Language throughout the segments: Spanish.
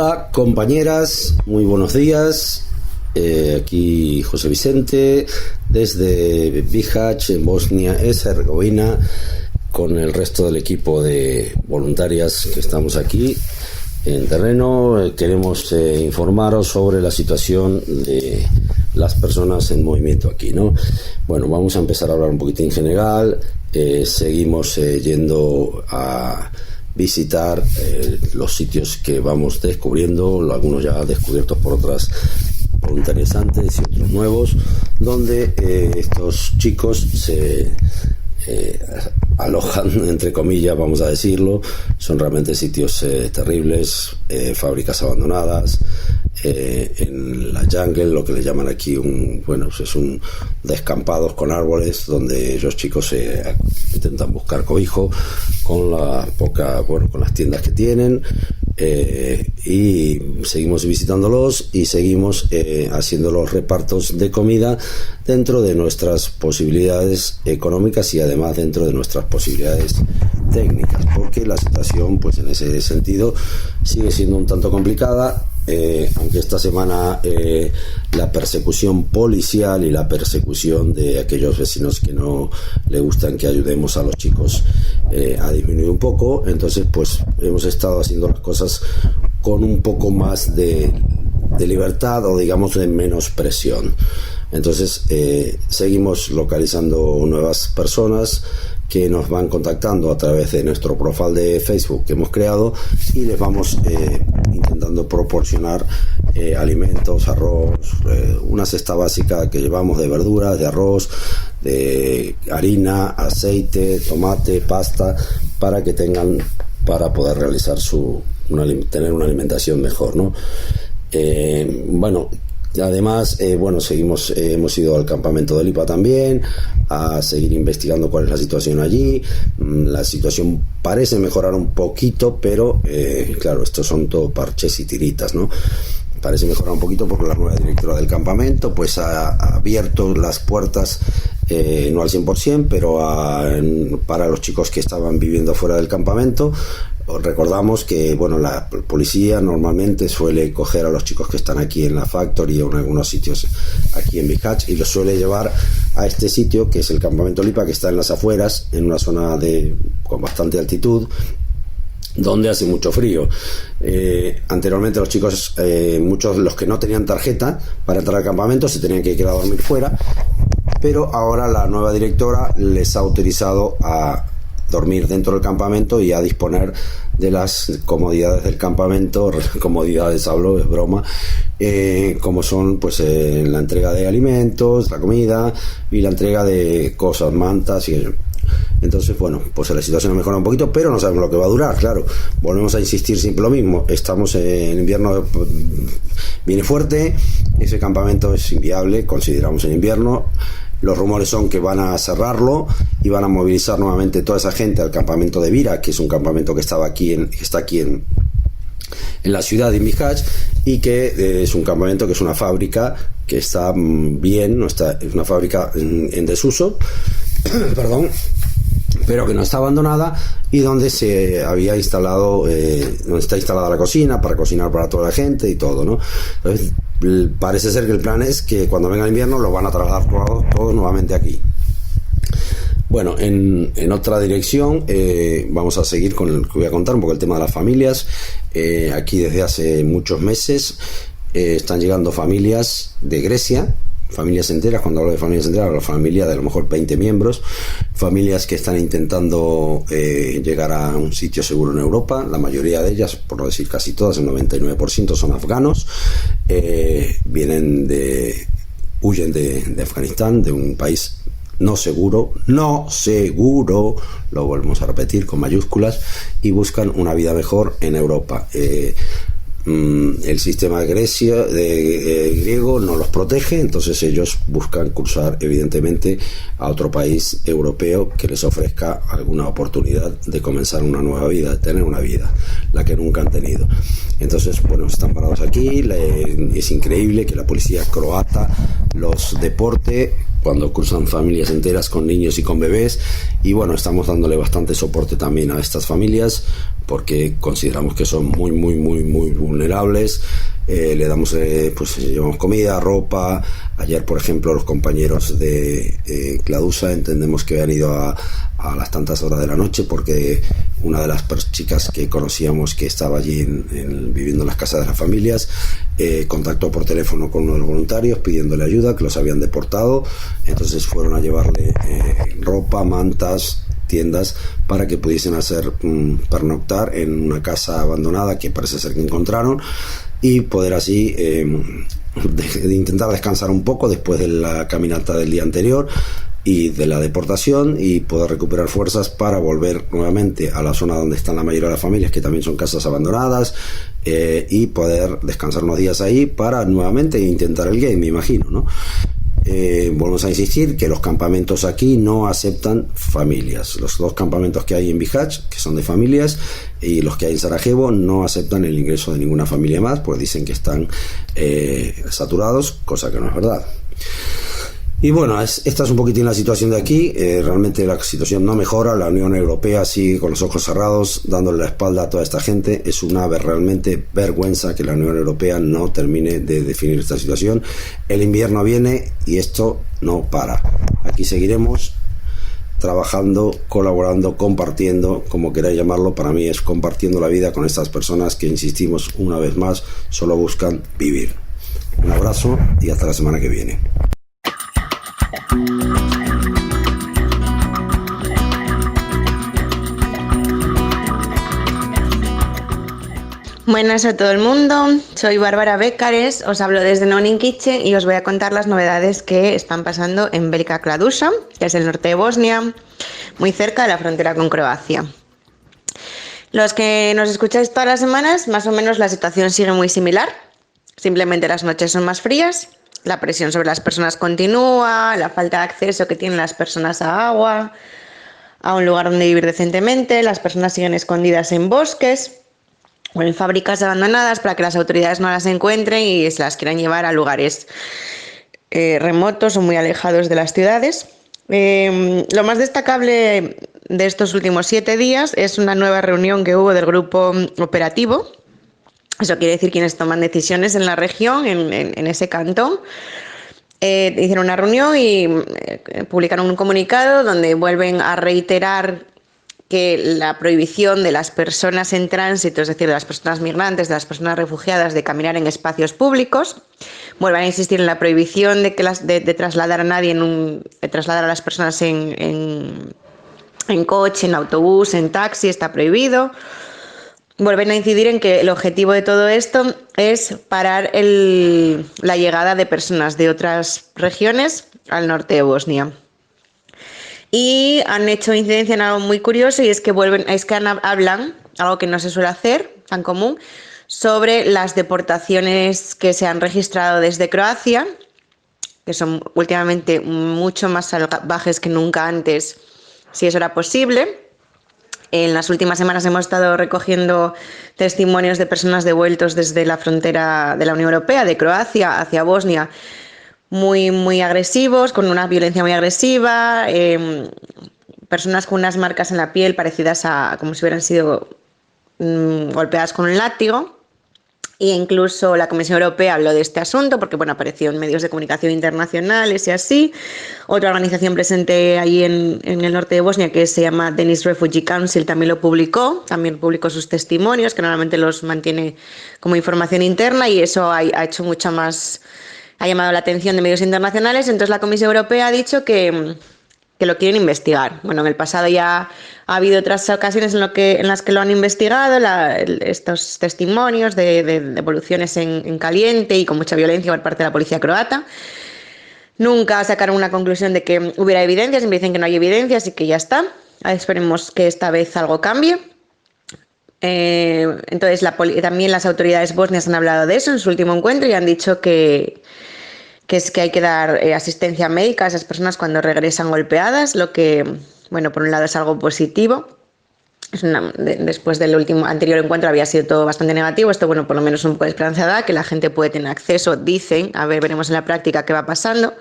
Hola compañeras, muy buenos días. Aquí José Vicente desde Bihać, en Bosnia-Herzegovina, con el resto del equipo de voluntarias que estamos aquí en terreno. Queremos informaros sobre la situación de las personas en movimiento aquí, ¿no? Bueno, vamos a empezar a hablar un poquitín en general. Seguimos yendo a visitar los sitios que vamos descubriendo, algunos ya descubiertos por otras voluntarias antes y otros nuevos, donde estos chicos se alojan, entre comillas, vamos a decirlo. Son realmente sitios terribles, fábricas abandonadas, en la jungle, lo que le llaman aquí es un descampados con árboles, donde los chicos intentan buscar cobijo con con las tiendas que tienen, y seguimos visitándolos y seguimos haciendo los repartos de comida dentro de nuestras posibilidades económicas y además dentro de nuestras posibilidades técnicas, porque la situación, pues en ese sentido, sigue siendo un tanto complicada. Aunque esta semana la persecución policial y la persecución de aquellos vecinos que no le gustan que ayudemos a los chicos ha disminuido un poco, entonces pues hemos estado haciendo las cosas con un poco más de libertad, o digamos de menos presión. Entonces seguimos localizando nuevas personas que nos van contactando a través de nuestro profile de Facebook que hemos creado, y les vamos intentando proporcionar alimentos, arroz, una cesta básica que llevamos de verduras, de arroz, de harina, aceite, tomate, pasta, para que tengan, para poder realizar tener una alimentación mejor, ¿no? Además, hemos ido al campamento de Lipa también a seguir investigando cuál es la situación allí. La situación parece mejorar un poquito, pero claro, estos son todo parches y tiritas, ¿no? Parece mejorar un poquito porque la nueva directora del campamento pues ha abierto las puertas, no al 100%, pero para los chicos que estaban viviendo fuera del campamento. Recordamos que la policía normalmente suele coger a los chicos que están aquí en la factory o en algunos sitios aquí en Bihać y los suele llevar a este sitio, que es el campamento Lipa, que está en las afueras, en una zona con bastante altitud, donde hace mucho frío. Anteriormente los chicos, muchos de los que no tenían tarjeta para entrar al campamento, se tenían que quedar a dormir fuera, pero ahora la nueva directora les ha autorizado a dormir dentro del campamento y a disponer de las comodidades del campamento. Comodidades hablo, es broma, como son pues la entrega de alimentos, la comida y la entrega de cosas, mantas y ello. Entonces, pues la situación ha mejorado un poquito, pero no sabemos lo que va a durar, claro. Volvemos a insistir siempre lo mismo. Estamos en invierno, viene fuerte, ese campamento es inviable, consideramos en invierno. Los rumores son que van a cerrarlo y van a movilizar nuevamente toda esa gente al campamento de Vira, que es un campamento que está aquí en la ciudad de Bihać, y que es un campamento que es una fábrica que está bien, es una fábrica en desuso, perdón, pero que no está abandonada, y donde se había instalado, donde está instalada la cocina para cocinar para toda la gente y todo, ¿no? Entonces, parece ser que el plan es que cuando venga el invierno lo van a trasladar todo nuevamente aquí. Bueno, en otra dirección, vamos a seguir con el que voy a contar un poco el tema de las familias. Aquí desde hace muchos meses están llegando familias de Grecia, familias enteras. Cuando hablo de familias enteras, hablo de familia de a lo mejor 20 miembros, familias que están intentando llegar a un sitio seguro en Europa. La mayoría de ellas, por no decir casi todas, el 99% son afganos. Huyen de Afganistán, de un país no seguro, lo volvemos a repetir con mayúsculas, y buscan una vida mejor en Europa. El sistema griego no los protege, entonces ellos buscan cruzar evidentemente a otro país europeo que les ofrezca alguna oportunidad de comenzar una nueva vida, de tener una vida, la que nunca han tenido. Entonces, están parados aquí. Es increíble que la policía croata los deporte cuando cruzan familias enteras con niños y con bebés, y estamos dándole bastante soporte también a estas familias, porque consideramos que son muy vulnerables. Le damos, pues llevamos comida, ropa. Ayer, por ejemplo, los compañeros de Cladusa entendemos que han ido a las tantas horas de la noche, porque una de las chicas que conocíamos que estaba allí viviendo en las casas de las familias contactó por teléfono con uno de los voluntarios pidiéndole ayuda, que los habían deportado. Entonces fueron a llevarle ropa, mantas, tiendas, para que pudiesen hacer pernoctar en una casa abandonada que parece ser que encontraron, y poder así de intentar descansar un poco después de la caminata del día anterior y de la deportación, y poder recuperar fuerzas para volver nuevamente a la zona donde están la mayoría de las familias, que también son casas abandonadas, y poder descansar unos días ahí para nuevamente intentar el game, me imagino, ¿no? Volvemos a insistir que los campamentos aquí no aceptan familias. Los 2 campamentos que hay en Bihać, que son de familias, y los que hay en Sarajevo, no aceptan el ingreso de ninguna familia más, pues dicen que están saturados, cosa que no es verdad. Y bueno, esta es un poquitín la situación de aquí. Realmente la situación no mejora. La Unión Europea sigue con los ojos cerrados, dándole la espalda a toda esta gente. Es una realmente vergüenza que la Unión Europea no termine de definir esta situación. El invierno viene y esto no para. Aquí seguiremos trabajando, colaborando, compartiendo, como queráis llamarlo. Para mí es compartiendo la vida con estas personas que, insistimos una vez más, solo buscan vivir. Un abrazo y hasta la semana que viene. Buenas a todo el mundo, soy Bárbara Bécares, os hablo desde Noninkice y os voy a contar las novedades que están pasando en Velika Kladuša, que es el norte de Bosnia, muy cerca de la frontera con Croacia. Los que nos escucháis todas las semanas, más o menos la situación sigue muy similar, simplemente las noches son más frías, la presión sobre las personas continúa, la falta de acceso que tienen las personas a agua, a un lugar donde vivir decentemente, las personas siguen escondidas en bosques o en fábricas abandonadas para que las autoridades no las encuentren y se las quieran llevar a lugares remotos o muy alejados de las ciudades. Lo más destacable de estos últimos 7 días es una nueva reunión que hubo del grupo operativo. Eso quiere decir quienes toman decisiones en la región, en ese cantón. Hicieron una reunión y publicaron un comunicado donde vuelven a reiterar que la prohibición de las personas en tránsito, es decir, de las personas migrantes, de las personas refugiadas, de caminar en espacios públicos, vuelven a insistir en la prohibición de trasladar a nadie, de trasladar a las personas en coche, en autobús, en taxi, está prohibido. Vuelven a incidir en que el objetivo de todo esto es parar la llegada de personas de otras regiones al norte de Bosnia. Y han hecho incidencia en algo muy curioso, y es que hablan, algo que no se suele hacer tan común, sobre las deportaciones que se han registrado desde Croacia, que son últimamente mucho más salvajes que nunca antes, si eso era posible. En las últimas semanas hemos estado recogiendo testimonios de personas devueltos desde la frontera de la Unión Europea, de Croacia hacia Bosnia, muy agresivos, con una violencia muy agresiva, personas con unas marcas en la piel parecidas a como si hubieran sido golpeadas con un látigo. E incluso la Comisión Europea habló de este asunto porque apareció en medios de comunicación internacionales y así. Otra organización presente allí en el norte de Bosnia, que se llama Danish Refugee Council, también publicó sus testimonios, que normalmente los mantiene como información interna, y eso ha hecho mucha más, ha llamado la atención de medios internacionales. Entonces la Comisión Europea ha dicho que lo quieren investigar. Bueno, en el pasado ya ha habido otras ocasiones en las que lo han investigado, estos testimonios de devoluciones en caliente y con mucha violencia por parte de la policía croata. Nunca sacaron una conclusión de que hubiera evidencias, siempre dicen que no hay evidencias y que ya está. Esperemos que esta vez algo cambie. Entonces también las autoridades bosnias han hablado de eso en su último encuentro y han dicho que hay que dar asistencia médica a esas personas cuando regresan golpeadas, lo que, por un lado es algo positivo. Después del anterior encuentro había sido todo bastante negativo. Esto, por lo menos un poco de esperanza da, que la gente puede tener acceso, dicen. A ver, veremos en la práctica qué va pasando.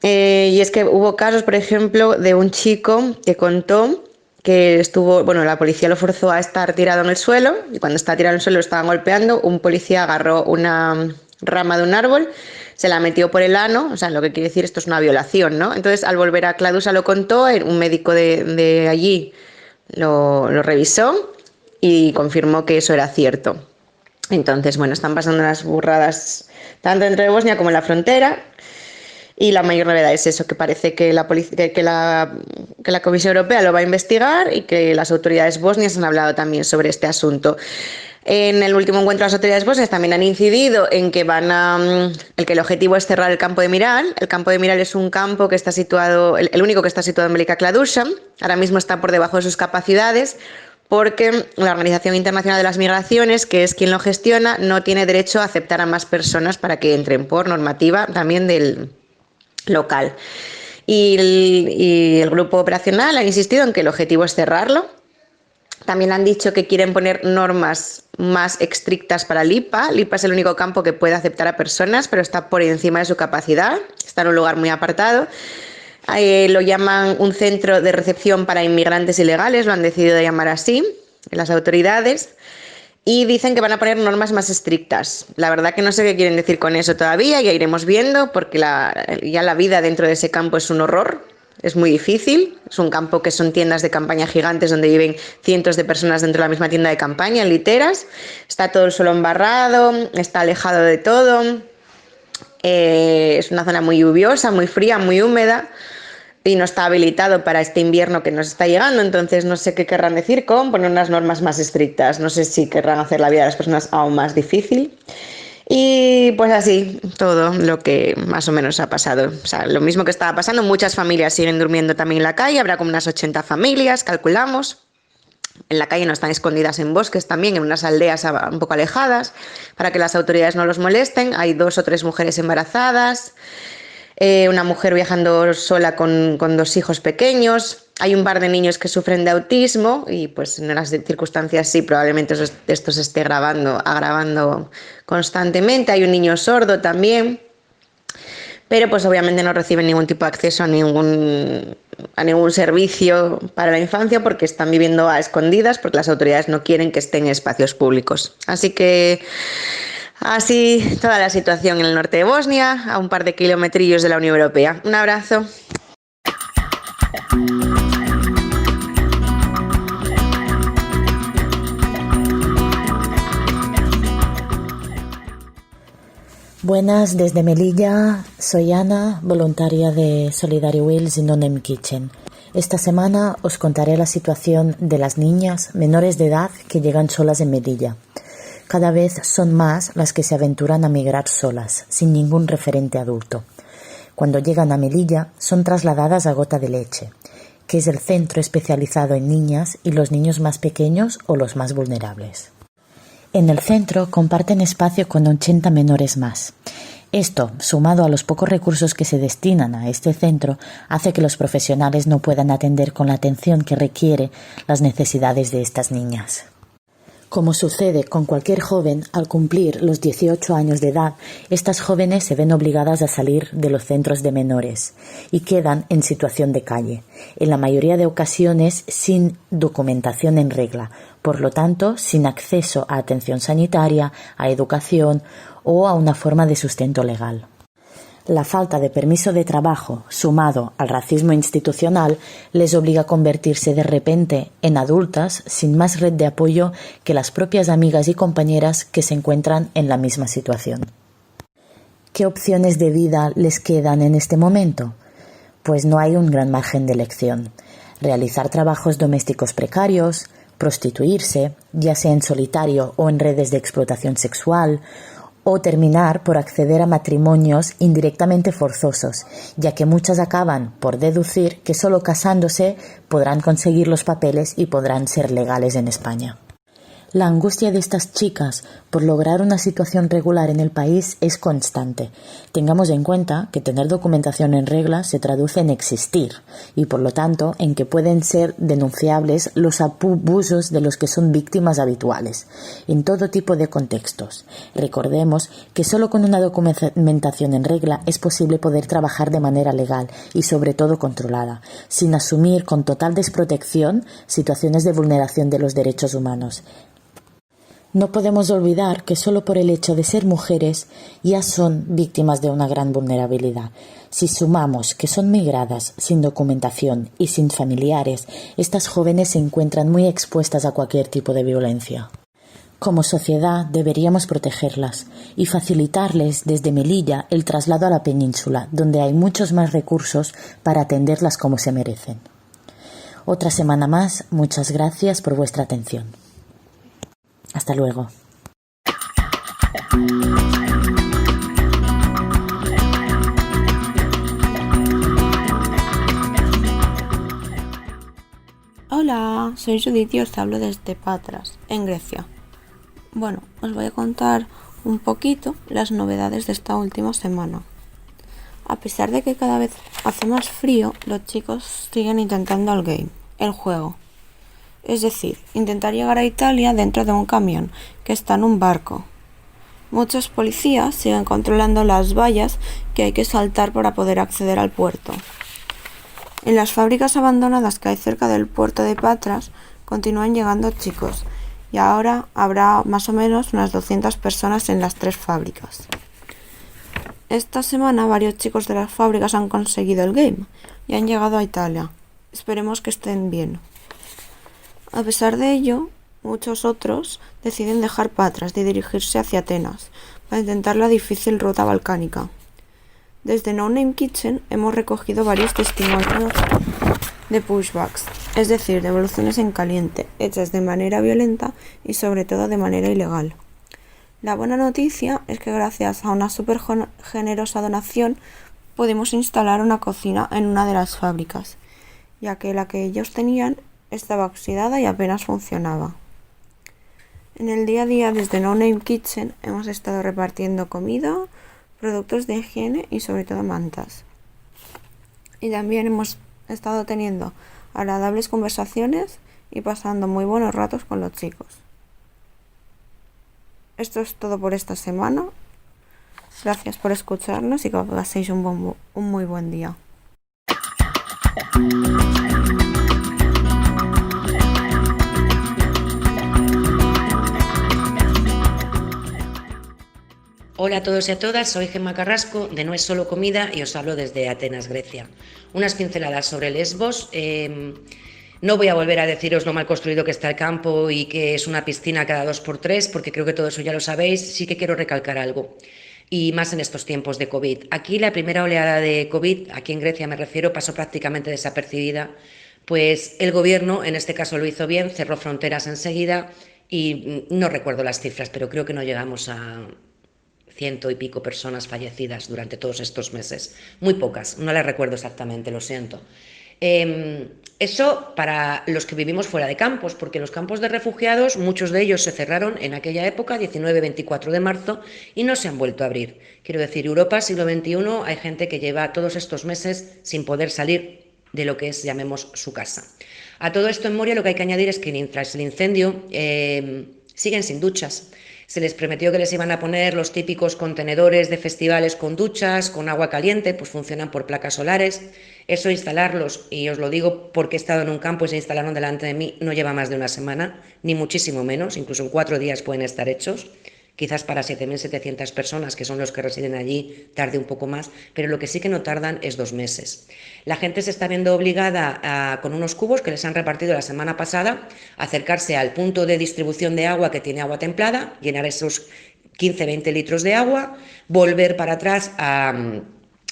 Y es que hubo casos, por ejemplo, de un chico que contó que estuvo, bueno, la policía lo forzó a estar tirado en el suelo y cuando estaba tirado en el suelo lo estaban golpeando, un policía agarró una rama de un árbol, se la metió por el ano, o sea, lo que quiere decir esto es una violación, ¿no? Entonces, al volver a Cladusa lo contó, un médico de allí lo revisó y confirmó que eso era cierto. Entonces, bueno, están pasando unas burradas tanto dentro de Bosnia como en la frontera. Y la mayor novedad es eso, que parece que la Comisión Europea lo va a investigar y que las autoridades bosnias han hablado también sobre este asunto. En el último encuentro las autoridades bosnias también han incidido en que el objetivo es cerrar el campo de Miral. El campo de Miral es un campo que está situado, el único que está situado en Velika Kladuša. Ahora mismo está por debajo de sus capacidades porque la Organización Internacional de las Migraciones, que es quien lo gestiona, no tiene derecho a aceptar a más personas para que entren por normativa también del local. Y el grupo operacional ha insistido en que el objetivo es cerrarlo. También han dicho que quieren poner normas más estrictas para Lipa. Lipa es el único campo que puede aceptar a personas, pero está por encima de su capacidad. Está en un lugar muy apartado. Lo llaman un centro de recepción para inmigrantes ilegales, lo han decidido llamar así las autoridades. Y dicen que van a poner normas más estrictas. La verdad que no sé qué quieren decir con eso todavía, ya iremos viendo, porque ya la vida dentro de ese campo es un horror, es muy difícil. Es un campo que son tiendas de campaña gigantes donde viven cientos de personas dentro de la misma tienda de campaña, en literas. Está todo el suelo embarrado, está alejado de todo. Es una zona muy lluviosa, muy fría, muy húmeda. Y no está habilitado para este invierno que nos está llegando, entonces no sé qué querrán decir con poner unas normas más estrictas. No sé si querrán hacer la vida de las personas aún más difícil. Y pues así, todo lo que más o menos ha pasado. O sea, lo mismo que estaba pasando, muchas familias siguen durmiendo también en la calle, habrá como unas 80 familias, calculamos. En la calle no están escondidas en bosques también, en unas aldeas un poco alejadas, para que las autoridades no los molesten. Hay 2 o 3 mujeres embarazadas. Una mujer viajando sola con 2 hijos pequeños. Hay un par de niños que sufren de autismo y pues en las circunstancias sí, probablemente esto se esté agravando constantemente. Hay un niño sordo también, pero pues obviamente no reciben ningún tipo de acceso a ningún servicio para la infancia porque están viviendo a escondidas porque las autoridades no quieren que estén en espacios públicos. Así que así toda la situación en el norte de Bosnia, a un par de kilometrillos de la Unión Europea. Un abrazo. Buenas, desde Melilla, soy Ana, voluntaria de Solidary Wheels y Non-Name Kitchen. Esta semana os contaré la situación de las niñas menores de edad que llegan solas en Melilla. Cada vez son más las que se aventuran a migrar solas, sin ningún referente adulto. Cuando llegan a Melilla, son trasladadas a Gota de Leche, que es el centro especializado en niñas y los niños más pequeños o los más vulnerables. En el centro comparten espacio con 80 menores más. Esto, sumado a los pocos recursos que se destinan a este centro, hace que los profesionales no puedan atender con la atención que requiere las necesidades de estas niñas. Como sucede con cualquier joven, al cumplir los 18 años de edad, estas jóvenes se ven obligadas a salir de los centros de menores y quedan en situación de calle, en la mayoría de ocasiones sin documentación en regla, por lo tanto sin acceso a atención sanitaria, a educación o a una forma de sustento legal. La falta de permiso de trabajo, sumado al racismo institucional, les obliga a convertirse de repente en adultas sin más red de apoyo que las propias amigas y compañeras que se encuentran en la misma situación. ¿Qué opciones de vida les quedan en este momento? Pues no hay un gran margen de elección. Realizar trabajos domésticos precarios, prostituirse, ya sea en solitario o en redes de explotación sexual, o terminar por acceder a matrimonios indirectamente forzosos, ya que muchas acaban por deducir que solo casándose podrán conseguir los papeles y podrán ser legales en España. La angustia de estas chicas por lograr una situación regular en el país es constante. Tengamos en cuenta que tener documentación en regla se traduce en existir y, por lo tanto, en que pueden ser denunciables los abusos de los que son víctimas habituales, en todo tipo de contextos. Recordemos que solo con una documentación en regla es posible poder trabajar de manera legal y, sobre todo, controlada, sin asumir con total desprotección situaciones de vulneración de los derechos humanos. No podemos olvidar que solo por el hecho de ser mujeres ya son víctimas de una gran vulnerabilidad. Si sumamos que son migradas, sin documentación y sin familiares, estas jóvenes se encuentran muy expuestas a cualquier tipo de violencia. Como sociedad deberíamos protegerlas y facilitarles desde Melilla el traslado a la península, donde hay muchos más recursos para atenderlas como se merecen. Otra semana más, muchas gracias por vuestra atención. Hasta luego. Hola, soy Judith y os hablo desde Patras, en Grecia. Bueno, os voy a contar un poquito las novedades de esta última semana. A pesar de que cada vez hace más frío, los chicos siguen intentando el juego. Es decir, intentar llegar a Italia dentro de un camión que está en un barco. Muchos policías siguen controlando las vallas que hay que saltar para poder acceder al puerto. En las fábricas abandonadas que hay cerca del puerto de Patras continúan llegando chicos y ahora habrá más o menos unas 200 personas en las 3 fábricas. Esta semana varios chicos de las fábricas han conseguido el game y han llegado a Italia. Esperemos que estén bien. A pesar de ello, muchos otros deciden dejar Patras y dirigirse hacia Atenas para intentar la difícil ruta balcánica. Desde No Name Kitchen hemos recogido varios testimonios de pushbacks, es decir, devoluciones en caliente, hechas de manera violenta y sobre todo de manera ilegal. La buena noticia es que gracias a una súper generosa donación pudimos instalar una cocina en una de las fábricas, ya que la que ellos tenían estaba oxidada y apenas funcionaba. En el día a día desde No Name Kitchen hemos estado repartiendo comida, productos de higiene y sobre todo mantas. Y también hemos estado teniendo agradables conversaciones y pasando muy buenos ratos con los chicos. Esto es todo por esta semana. Gracias por escucharnos y que paséis un muy buen día. Hola a todos y a todas, soy Gemma Carrasco de No es solo comida y os hablo desde Atenas, Grecia. Unas pinceladas sobre Lesbos. No voy a volver a deciros lo mal construido que está el campo y que es una piscina cada 2x3, porque creo que todo eso ya lo sabéis. Sí que quiero recalcar algo, y más en estos tiempos de COVID. Aquí la primera oleada de COVID, aquí en Grecia me refiero, pasó prácticamente desapercibida, pues el gobierno, en este caso lo hizo bien, cerró fronteras enseguida y no recuerdo las cifras, pero creo que no llegamos a 100 y pico personas fallecidas durante todos estos meses. Muy pocas, no las recuerdo exactamente, lo siento. Eso para los que vivimos fuera de campos, porque los campos de refugiados, muchos de ellos se cerraron en aquella época, 19-24 de marzo, y no se han vuelto a abrir. Quiero decir, Europa, siglo XXI, hay gente que lleva todos estos meses sin poder salir de lo que es, llamemos, su casa. A todo esto en Moria lo que hay que añadir es que tras el incendio siguen sin duchas. Se les prometió que les iban a poner los típicos contenedores de festivales con duchas, con agua caliente, pues funcionan por placas solares. Eso instalarlos, y os lo digo porque he estado en un campo y se instalaron delante de mí, no lleva más de una semana, ni muchísimo menos, incluso en 4 días pueden estar hechos. Quizás para 7.700 personas, que son los que residen allí, tarde un poco más, pero lo que sí que no tardan es 2 meses. La gente se está viendo obligada con unos cubos que les han repartido la semana pasada, a acercarse al punto de distribución de agua que tiene agua templada, llenar esos 15-20 litros de agua, volver para atrás a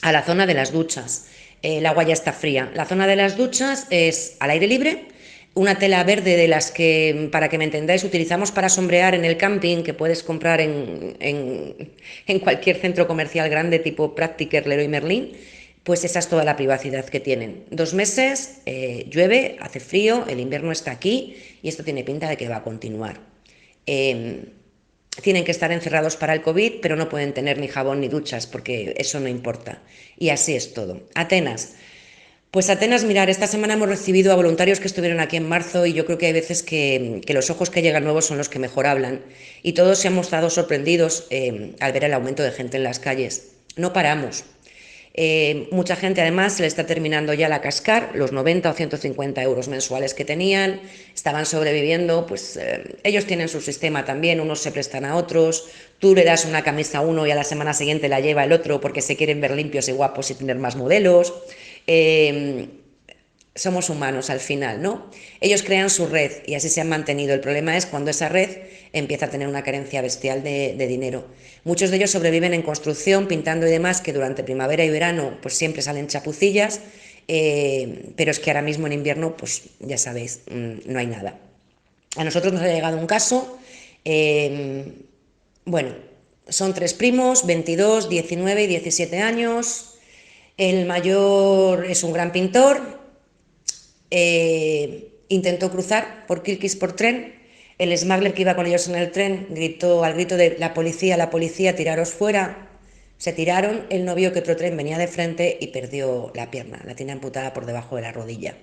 la zona de las duchas. El agua ya está fría. La zona de las duchas es al aire libre, una tela verde de las que, para que me entendáis, utilizamos para sombrear en el camping, que puedes comprar en cualquier centro comercial grande tipo Praktiker, Leroy Merlin. Pues esa es toda la privacidad que tienen. 2 meses, llueve, hace frío, el invierno está aquí y esto tiene pinta de que va a continuar. tienen que estar encerrados para el COVID, pero no pueden tener ni jabón ni duchas, porque eso no importa. Y así es todo. Atenas. Pues Atenas, mirar, esta semana hemos recibido a voluntarios que estuvieron aquí en marzo y yo creo que hay veces que los ojos que llegan nuevos son los que mejor hablan y todos se han mostrado sorprendidos al ver el aumento de gente en las calles. No paramos. Mucha gente además se le está terminando ya la cascar, los 90 o 150 euros mensuales que tenían, estaban sobreviviendo, pues ellos tienen su sistema también, unos se prestan a otros, tú le das una camisa a uno y a la semana siguiente la lleva el otro porque se quieren ver limpios y guapos y tener más modelos. Somos humanos al final, ¿no? Ellos crean su red y así se han mantenido. El problema es cuando esa red empieza a tener una carencia bestial de dinero. Muchos de ellos sobreviven en construcción, pintando y demás, que durante primavera y verano pues siempre salen chapucillas, pero es que ahora mismo en invierno, pues ya sabéis, no hay nada. A nosotros nos ha llegado un caso, bueno, son 3 primos, 22, 19 y 17 años. El mayor es un gran pintor, intentó cruzar por Kilkis por tren. El smuggler que iba con ellos en el tren gritó al grito de la policía, tiraros fuera. Se tiraron, él no vio que otro tren venía de frente y perdió la pierna, la tiene amputada por debajo de la rodilla.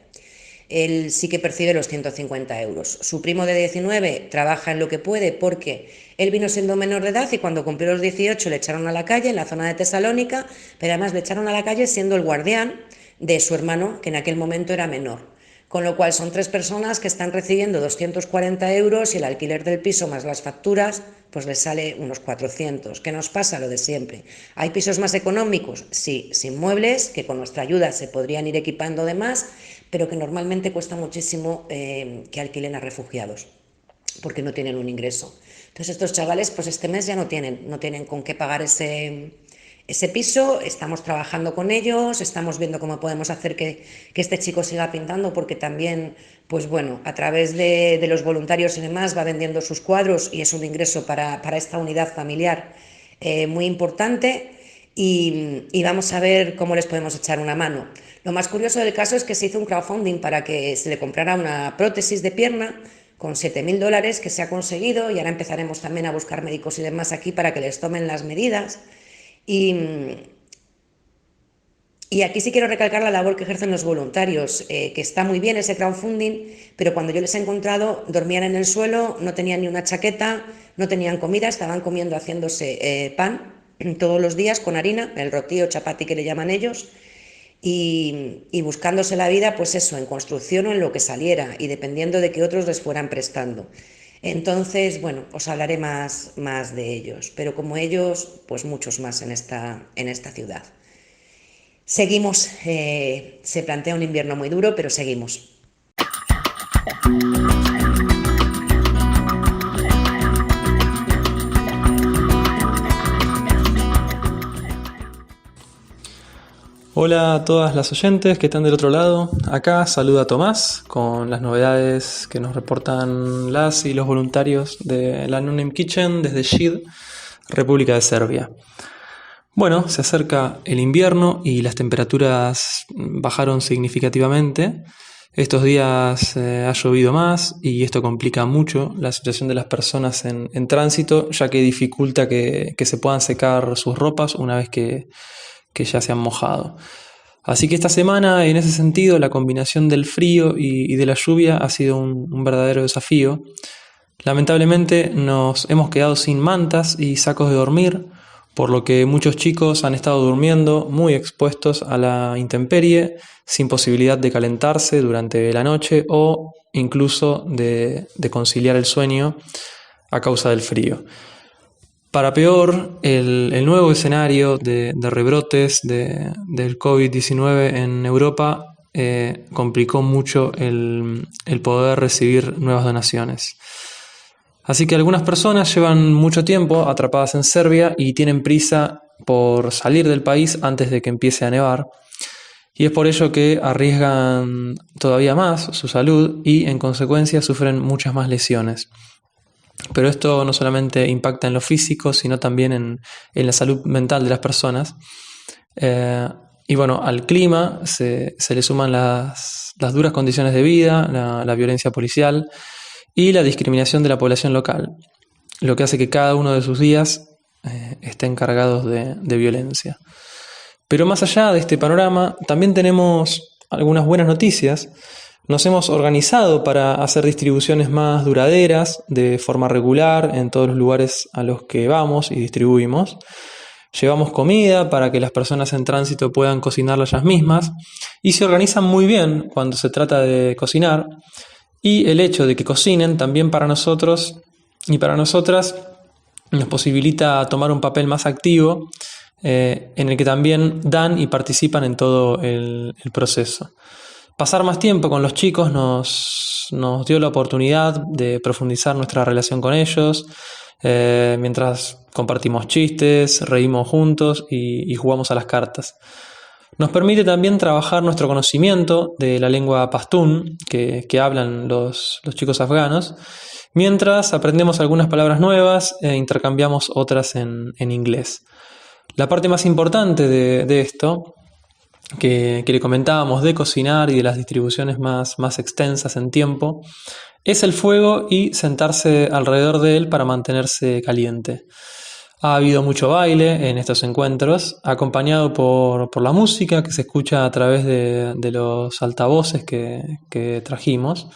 Él sí que percibe los 150 euros. Su primo de 19 trabaja en lo que puede porque él vino siendo menor de edad y cuando cumplió los 18 le echaron a la calle en la zona de Tesalónica, pero además le echaron a la calle siendo el guardián de su hermano, que en aquel momento era menor. Con lo cual son 3 personas que están recibiendo 240 euros y el alquiler del piso más las facturas, pues les sale unos 400. ¿Qué nos pasa? Lo de siempre. ¿Hay pisos más económicos? Sí, sin muebles, que con nuestra ayuda se podrían ir equipando de más, pero que normalmente cuesta muchísimo que alquilen a refugiados, porque no tienen un ingreso. Entonces estos chavales, pues este mes ya no tienen con qué pagar ese piso. Estamos trabajando con ellos, estamos viendo cómo podemos hacer que este chico siga pintando, porque también, pues bueno, a través de los voluntarios y demás va vendiendo sus cuadros y es un ingreso para esta unidad familiar muy importante y vamos a ver cómo les podemos echar una mano. Lo más curioso del caso es que se hizo un crowdfunding para que se le comprara una prótesis de pierna con $7.000 que se ha conseguido y ahora empezaremos también a buscar médicos y demás aquí para que les tomen las medidas. Y aquí sí quiero recalcar la labor que ejercen los voluntarios, que está muy bien ese crowdfunding, pero cuando yo les he encontrado dormían en el suelo, no tenían ni una chaqueta, no tenían comida, estaban comiendo, haciéndose pan todos los días con harina, el roti o chapati que le llaman ellos, y buscándose la vida, pues eso, en construcción o en lo que saliera, y dependiendo de que otros les fueran prestando. Entonces, bueno, os hablaré más de ellos, pero como ellos, pues muchos más en esta ciudad. Seguimos, se plantea un invierno muy duro, pero seguimos. Hola a todas las oyentes que están del otro lado. Acá saluda Tomás con las novedades que nos reportan las y los voluntarios de la Anonim Kitchen desde Šid, República de Serbia. Bueno, se acerca el invierno y las temperaturas bajaron significativamente. Estos días ha llovido más y esto complica mucho la situación de las personas en tránsito, ya que dificulta que se puedan secar sus ropas una vez que ya se han mojado. Así que esta semana, en ese sentido, la combinación del frío y de la lluvia ha sido un verdadero desafío. Lamentablemente nos hemos quedado sin mantas y sacos de dormir, por lo que muchos chicos han estado durmiendo muy expuestos a la intemperie, sin posibilidad de calentarse durante la noche o incluso de conciliar el sueño a causa del frío. Para peor, el nuevo escenario de rebrotes del COVID-19 en Europa complicó mucho el poder recibir nuevas donaciones. Así que algunas personas llevan mucho tiempo atrapadas en Serbia y tienen prisa por salir del país antes de que empiece a nevar. Y es por ello que arriesgan todavía más su salud y en consecuencia sufren muchas más lesiones. Pero esto no solamente impacta en lo físico, sino también en la salud mental de las personas. Y bueno, al clima se le suman las duras condiciones de vida, la violencia policial y la discriminación de la población local, lo que hace que cada uno de sus días estén cargados de violencia. Pero más allá de este panorama, también tenemos algunas buenas noticias. Nos hemos organizado para hacer distribuciones más duraderas, de forma regular, en todos los lugares a los que vamos y distribuimos. Llevamos comida para que las personas en tránsito puedan cocinarla ellas mismas y se organizan muy bien cuando se trata de cocinar. Y el hecho de que cocinen también para nosotros y para nosotras nos posibilita tomar un papel más activo en el que también dan y participan en todo el proceso. Pasar más tiempo con los chicos nos dio la oportunidad de profundizar nuestra relación con ellos, mientras compartimos chistes, reímos juntos y jugamos a las cartas. Nos permite también trabajar nuestro conocimiento de la lengua pastún que hablan los chicos afganos, mientras aprendemos algunas palabras nuevas e intercambiamos otras en inglés. La parte más importante de esto, que le comentábamos de cocinar y de las distribuciones más extensas en tiempo, es el fuego y sentarse alrededor de él para mantenerse caliente. Ha habido mucho baile en estos encuentros, acompañado por la música que se escucha a través de los altavoces que trajimos,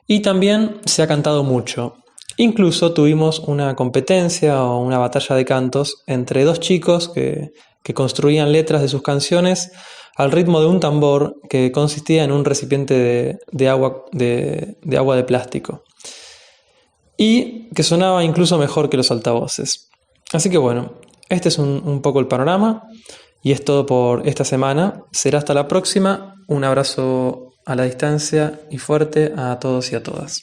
y también se ha cantado mucho. Incluso tuvimos una competencia o una batalla de cantos entre dos chicos que construían letras de sus canciones al ritmo de un tambor que consistía en un recipiente de agua de plástico y que sonaba incluso mejor que los altavoces. Así que bueno, este es un poco el panorama y es todo por esta semana. Será hasta la próxima. Un abrazo a la distancia y fuerte a todos y a todas.